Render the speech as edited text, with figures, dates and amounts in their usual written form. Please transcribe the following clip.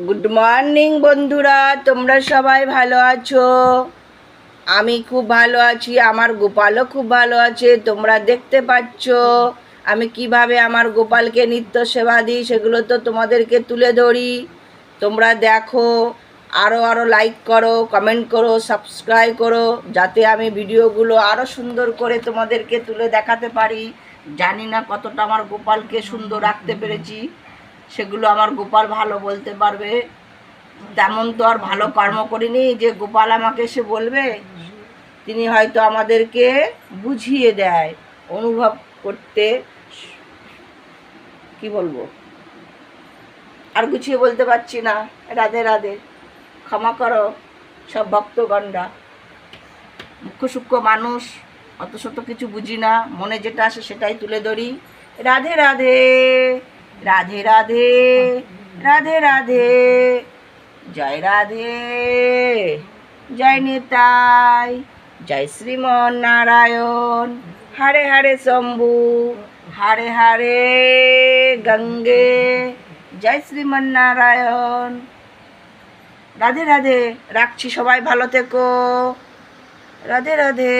Good morning বন্ধুরা, তোমরা সবাই ভালো আছো? আমি খুব ভালো আছি, আমার গোপালও খুব ভালো আছে। তোমরা দেখতে পাচ্ছ আমি কিভাবে আমার গোপালকে নিত্য সেবা দিই, সেগুলো তো তোমাদেরকে তুলে ধরি। তোমরা দেখো, আরও আরও লাইক করো, কমেন্ট করো, সাবস্ক্রাইব করো, যাতে আমি ভিডিওগুলো আরও সুন্দর করে তোমাদেরকে তুলে দেখাতে পারি। জানি না কতটা আমার গোপালকে সুন্দর রাখতে পেরেছি, সেগুলো আমার গোপাল ভালো বলতে পারবে। তেমন তো আর ভালো কর্ম করিনি যে গোপাল আমাকে সে বলবে। তিনি হয়তো আমাদেরকে বুঝিয়ে দেয়, অনুভব করতে। কি বলবো, আর গুছিয়ে বলতে পারছি না। রাধে রাধে, ক্ষমা করো সব ভক্তগণরা। মুখ্য সূক্ষ্ম মানুষ, অত শত কিছু বুঝি না, মনে যেটা আসে সেটাই তুলে ধরি। রাধে রাধে, রাধে রাধে, রাধে রাধে, জয় রাধে, জয় নিতাই, জয় শ্রীমন নারায়ণ। হরে হরে শম্ভু, হরে হরে গঙ্গে, জয় শ্রীমন নারায়ণ। রাধে রাধে, রাখছি, সবাই ভালো থেকো। রাধে রাধে।